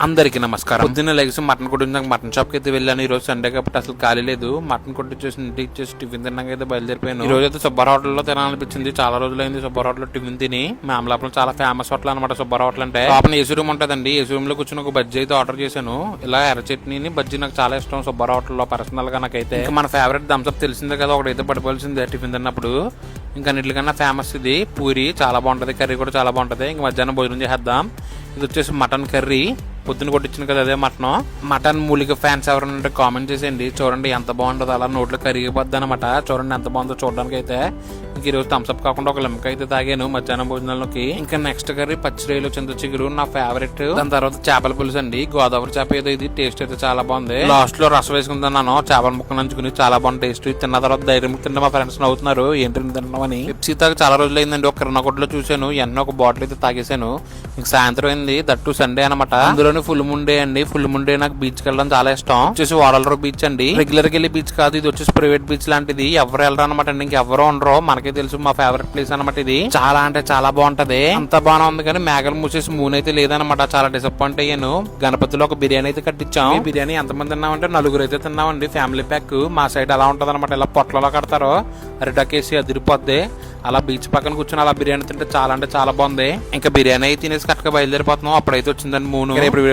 అందరికీ నమస్కారం. పొద్దున్న లెగ్స్ మటన్ కొట్టించాక మటన్ షాప్ కి అయితే వెళ్ళాను. ఈ రోజు సండే కాబట్టి అసలు ఖాళీ లేదు. మటన్ కొట్టించేసి ఇంటికి ఇచ్చేసి టిఫిన్ తిన్నాక అయితే బయలుదేరిపోయాను. ఈ రోజు అయితే సుబ్బర్ హోటల్లో తినాలనిపించింది. చాలా రోజులైంది సుబ్బర్ హోటల్లో టిఫిన్ తిని. మామలాపురం చాలా ఫేమస్ హోటల్ అనమాట సుబ్బర్ హోటల్ అంటే. లోపల ఏసీ రూమ్ ఉంటదండి. ఏసీ రూమ్ లో కూర్చొని ఒక బజ్జీ అయితే ఆర్డర్ చేశాను. ఇలా ఎర్ర చట్నీని బజ్జీ నాకు చాలా ఇష్టం సుబ్బర్ హోటల్లో పర్సనల్ గా నాకైతే. ఇంకా మన ఫేవరెట్ థమ్స్అప్ తెలిసిందే కదా, ఒకటైతే పడిపోవాల్సిందే టిఫిన్ తిన్నప్పుడు. ఇంకా అన్నిటికన్నా ఫేమస్ ఇది పూరి, చాలా బాగుంటది. కర్రీ కూడా చాలా బాగుంటది. ఇంకా మధ్యాహ్నం భోజనం చేద్దాం. ఇది వచ్చేసి మటన్ కర్రీ. పొద్దున కొట్టించింది కదా అదే మటన్ మూలిక ఫ్యాన్స్ ఎవరైనా ఉంటే కామెంట్ చేసేయండి. చూడండి ఎంత బాగుంటుందో, అలా నోట్లో కరిగిపోద్ది అనమాట. చూడండి ఎంత బాగుందో చూడడానికి అయితే. ఇంక ఈరోజు థమ్స్అప్ కాకుండా ఒక లింక అయితే తాగాను మధ్యాహ్నం భోజనాల్లోకి. ఇంకా నెక్స్ట్ కర్రీ పచ్చిరేలు చింత చిగురు నా ఫేవరెట్. దాని తర్వాత చేపల పులుసు అండి, గోదావరి చేప ఏదో. ఇది టేస్ట్ అయితే చాలా బాగుంది. లాస్ట్ లో రసం వేసుకుంటున్నాను చేపల ముక్క నంచుకుని. చాలా బాగుంది టేస్ట్. తిన్న తర్వాత ధైర్యం తింటే మా ఫ్రెండ్స్ నవ్వుతున్నారు ఏంటి తింటున్నామని. పెప్సీ తాగి చాలా రోజులు అయిందండి. ఒక కిరణకొట్లో చూసాను, ఎన్నో ఒక బాటిల్ అయితే తాగేశాను. ఇంక సాయంత్రం అయింది, దట్టు సండే అనమాట. అందులోని ఫుల్ ముండే అండి. ఫుల్ ముండే నాకు బీచ్ కి వెళ్ళడం చాలా ఇష్టం. వచ్చేసి వాడలరో బీచ్ అండి. రెగ్యులర్ గా వెళ్ళే బీచ్ కాదు, ఇది వచ్చేసి ప్రైవేట్ బీచ్ లాంటిది. ఎవరు వెళ్ళరు అనమాట అండి, ఇంకెవరో ఉండరు. మనకే తెలుసు, మా ఫేవరెట్ ప్లేస్ అనమాట ఇది. చాలా అంటే చాలా బాగుంటది. అంత బాగా ఉంది కానీ మేఘలు మూసేసి మూన్ అయితే లేదనమాట. చాలా డిసప్పాయింట్ అయ్యాను. గణపతిలో ఒక బిర్యానీ అయితే కట్టించాం. ఈ బిర్యానీ ఎంతమంది తిన్నామంటే నలుగురు అయితే తిన్నామండి. Family pack. మా సైడ్ అలా ఉంటది అనమాట, ఇలా పొట్లలో కడతారు, అరిటాకేసి అదిరిపోద్ది. అలా బీచ్ పక్కన కూర్చొని అలా బిర్యానీ తింటే చాలా అంటే చాలా బాగుంది. ఇంకా బిర్యానీ అయితే తినేసి కరెక్ట్గా బయలుదేరిపోతున్నాం. అప్పుడైతే వచ్చిందండి మూను. ఇప్పుడు